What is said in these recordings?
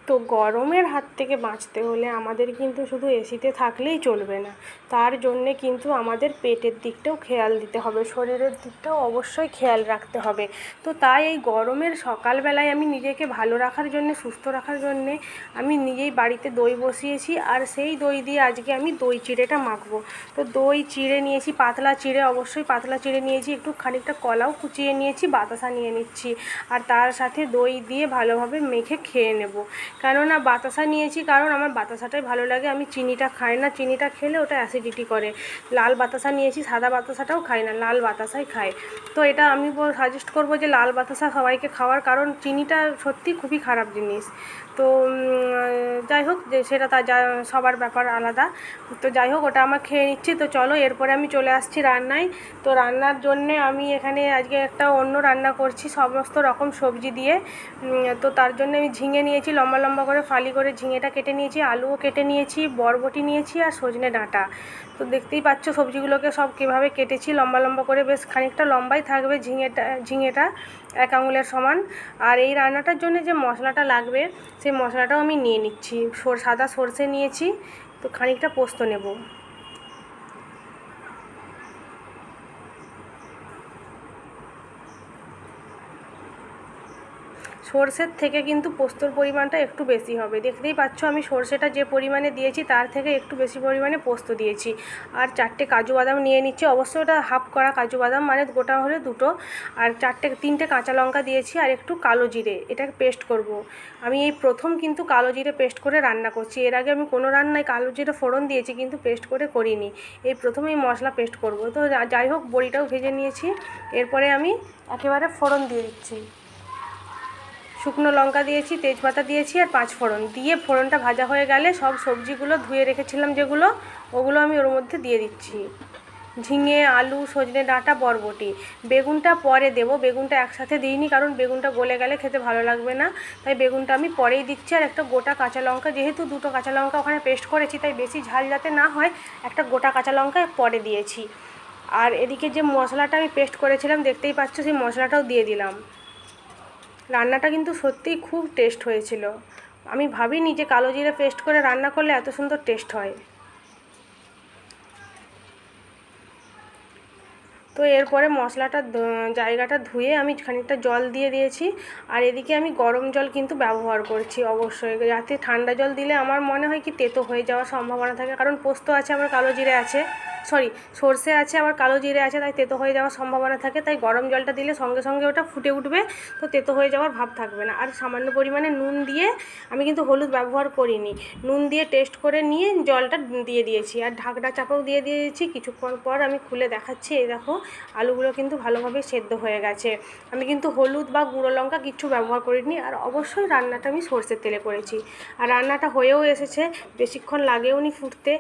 তো গরমের হাত থেকে বাঁচতে হলে আমাদের কিন্তু শুধু এসিতে থাকলেই চলবে না, তার জন্যে কিন্তু আমাদের পেটের দিকটাও খেয়াল দিতে হবে, শরীরের দিকটাও অবশ্যই খেয়াল রাখতে হবে। তো তাই এই গরমের সকালবেলায় আমি নিজেকে ভালো রাখার জন্যে, সুস্থ রাখার জন্যে আমি নিজেই বাড়িতে দই বসিয়েছি, আর সেই দই দিয়ে আজকে আমি দই চিড়েটা মাখবো। তো দই চিড়ে নিয়েছি, পাতলা চিড়ে, অবশ্যই পাতলা চিড়ে নিয়েছি, একটু খানিকটা কলাও কুচিয়ে নিয়েছি, বাতাসা নিয়ে নিচ্ছি, আর তার সাথে দই দিয়ে ভালোভাবে মেখে খেয়ে নেব। কেননা বাতাসা নিয়েছি, কারণ আমার বাতাসাটাই ভালো লাগে, আমি চিনিটা খাই না, চিনিটা খেলে ওটা অ্যাসিডিটি করে। লাল বাতাসা নিয়েছি, সাদা বাতাসাটাও খাই না, লাল বাতাসাই খাই। তো এটা আমি সাজেস্ট করব যে লাল বাতাসা সবাইকে খাওয়ার, কারণ চিনিটা সত্যি খুবই খারাপ জিনিস। তো যাই হোক, যে সেটা তার সবার ব্যাপার আলাদা। তো যাই হোক, ওটা আমার খেয়ে নিচ্ছি। তো চলো, এরপরে আমি চলে আসছি রান্নায়। তো রান্নার জন্যে আমি এখানে আজকে একটা অন্য রান্না করছি, সমস্ত রকম সবজি দিয়ে। তো তার জন্য আমি ঝিঙে নিয়েছি, লম্বা লম্বা করে ফালি করে ঝিঙেটা কেটে নিয়েছি, আলুও কেটে নিয়েছি, বরবটি নিয়েছি, আর সজনে ডাঁটা। তো দেখতেই পাচ্ছ সবজিগুলোকে সব কীভাবে কেটেছি, লম্বা লম্বা করে, বেশ খানিকটা লম্বাই থাকবে ঝিঙেটা 1 আঙুলের সমান। আর এই রান্নাটার জন্য যে মশলাটা লাগবে সেই মশলাটাও আমি নিয়ে নিচ্ছি। সাদা সর্ষে নিয়েছি, তো খানিকটা পোস্ত নেব। সর্ষের থেকে কিন্তু পোস্তর পরিমাণটা একটু বেশি হবে, দেখতেই পাচ্ছ আমি সর্ষেটা যে পরিমাণে দিয়েছি তার থেকে একটু বেশি পরিমাণে পোস্ত দিয়েছি। আর 4টে কাজু বাদাম নিয়ে নিচ্ছি, অবশ্যই ওটা হাফ করা কাজু বাদাম, মানে গোটা হলে 2টো। আর 3টে কাঁচা লঙ্কা দিয়েছি, আর একটু কালো জিরে, এটাকে পেস্ট করব। আমি এই প্রথম কিন্তু কালো জিরে পেস্ট করে রান্না করছি, এর আগে আমি কোনো রান্নায় কালো জিরে ফোড়ন দিয়েছি কিন্তু পেস্ট করে করিনি, এই প্রথমেই মশলা পেস্ট করব। তো যাই হোক, বড়িটাও ভেজে নিয়েছি, এরপরে আমি একেবারে ফোড়ন দিয়ে দিচ্ছি। শুকনো লঙ্কা দিয়েছি, তেজপাতা দিয়েছি, আর 5 ফোড়ন দিয়ে ফোড়নটা ভাজা হয়ে গেলে সব সবজিগুলো ধুয়ে রেখেছিলাম যেগুলো, ওগুলো আমি ওর মধ্যে দিয়ে দিচ্ছি। ঝিঙে, আলু, সজনে ডাঁটা, বরবটি। বেগুনটা পরে দেবো, বেগুনটা একসাথে দিইনি, কারণ বেগুনটা গলে গেলে খেতে ভালো লাগবে না, তাই বেগুনটা আমি পরেই দিচ্ছি। আর একটা গোটা কাঁচা লঙ্কা, যেহেতু 2টো কাঁচা লঙ্কা ওখানে পেস্ট করেছি, তাই বেশি ঝাল যাতে না হয় একটা গোটা কাঁচা লঙ্কা পরে দিয়েছি। আর এদিকে যে মশলাটা আমি পেস্ট করেছিলাম দেখতেই পাচ্ছ, সেই মশলাটাও দিয়ে দিলাম। রান্নাটা কিন্তু সত্যিই খুব টেস্ট হয়েছিল, আমি ভাবিনি যে কালো জিরে পেস্ট করে রান্না করলে এত সুন্দর টেস্ট হয়। তো এরপরে মশলাটা জায়গাটা ধুয়ে আমি খানিকটা জল দিয়ে দিয়েছি, আর এদিকে আমি গরম জল কিন্তু ব্যবহার করছি অবশ্যই, যাতে ঠান্ডা জল দিলে আমার মনে হয় কি তেতো হয়ে যাওয়ার সম্ভাবনা থাকে, কারণ পোস্ত আছে, আবার কালো জিরে আছে, সর্ষে আছে, আবার কালো জিরে আছে, তাই তেতো হয়ে যাওয়ার সম্ভাবনা থাকে। তাই গরম জলটা দিলে সঙ্গে সঙ্গে ওটা ফুটে উঠবে, তো তেতো হয়ে যাওয়ার ভাব থাকবে না। আর সামান্য পরিমাণে নুন দিয়ে, আমি কিন্তু হলুদ ব্যবহার করিনি, নুন দিয়ে টেস্ট করে নিয়ে জলটা দিয়ে দিয়েছি, আর ঢাকনা চাপাও দিয়ে দিয়েছি। কিছুক্ষণ পর আমি খুলে দেখাচ্ছি, এই দেখো আলুগুলো কিন্তু ভালোভাবে সেদ্ধ হয়ে গেছে। আমি কিন্তু হলুদ বা গুঁড়ো লঙ্কা কিচ্ছু ব্যবহার করিনি, আর অবশ্যই রান্নাটা আমি সর্ষের তেলে করেছি। আর রান্নাটা হয়েও এসেছে, বেশিক্ষণ লাগেওনি ফুটতে।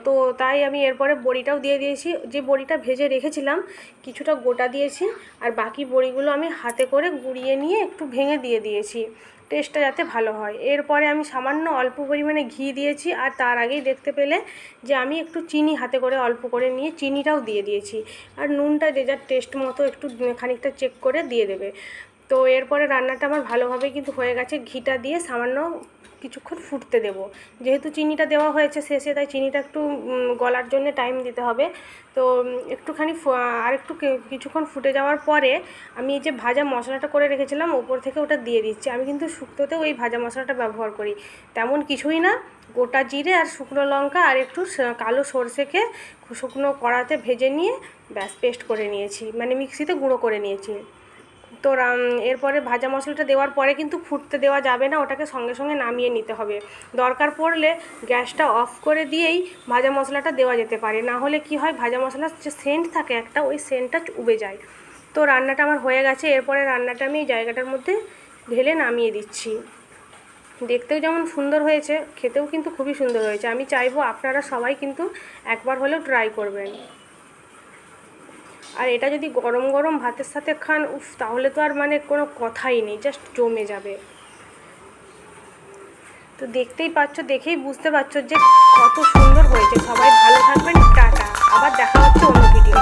তো তাই আমি এরপরে বড়িটাও দিয়ে দিয়েছি, যে বড়িটা ভেজে রেখেছিলাম কিছুটা গোটা দিয়েছি, আর বাকি বড়িগুলো আমি হাতে করে গুঁড়িয়ে নিয়ে একটু ভেঙে দিয়ে দিয়েছি, টেস্টটা যাতে ভালো হয়। এরপরে আমি সামান্য অল্প পরিমাণে ঘি দিয়েছি, আর তার আগেই দেখতে পেলে যে আমি একটু চিনি হাতে করে অল্প করে নিয়ে চিনিটাও দিয়ে দিয়েছি। আর নুনটা যে যার টেস্ট মতো একটু খানিকটা চেক করে দিয়ে দেবে। তো এরপরে রান্নাটা আমার ভালোভাবে কিন্তু হয়ে গেছে, ঘিটা দিয়ে সামান্য কিছুক্ষণ ফুটতে দেব, যেহেতু চিনিটা দেওয়া হয়েছে শেষে, তাই চিনিটা একটু গলার জন্য টাইম দিতে হবে। তো একটুখানি আর একটু কিছুক্ষণ ফুটে যাওয়ার পরে আমি এই যে ভাজা মশলাটা করে রেখেছিলাম ওপর থেকে ওটা দিয়ে দিচ্ছি। আমি কিন্তু শুক্তোতেও এই ভাজা মশলাটা ব্যবহার করি, তেমন কিছুই না, গোটা জিরে আর শুকনো লঙ্কা আর একটু কালো সর্ষেকে শুকনো কড়াতে ভেজে নিয়ে ব্যাস পেস্ট করে নিয়েছি, মানে মিক্সিতে গুঁড়ো করে নিয়েছি। তো এরপরে ভাজা মশলাটা দেওয়ার পরে কিন্তু ফুটতে দেওয়া যাবে না, ওটাকে সঙ্গে সঙ্গে নামিয়ে নিতে হবে। দরকার পড়লে গ্যাসটা অফ করে দিয়েই ভাজা মশলাটা দেওয়া যেতে পারে, না হলে কি হয়, ভাজা মশলার যে সেন্ট থাকে একটা, ওই সেন্টটা উবে যায়। তো রান্নাটা আমার হয়ে গেছে, এরপরে রান্নাটা আমি এই জায়গাটার মধ্যে ঢেলে নামিয়ে দিচ্ছি। দেখতেও যেমন সুন্দর হয়েছে, খেতেও কিন্তু খুবই সুন্দর হয়েছে। আমি চাইবো আপনারা সবাই কিন্তু একবার হলেও ট্রাই করবেন। আর এটা যদি গরম গরম ভাতের সাথে খান, উফ, তাহলে তো আর মানে কোনো কথাই নেই, জাস্ট জমে যাবে। তো দেখতেই পাচ্ছ, দেখেই বুঝতে পারছো যে কত সুন্দর হয়েছে। সবাই ভালো থাকবেন, টাটা, আবার দেখা হচ্ছে অন্য ভিডিও।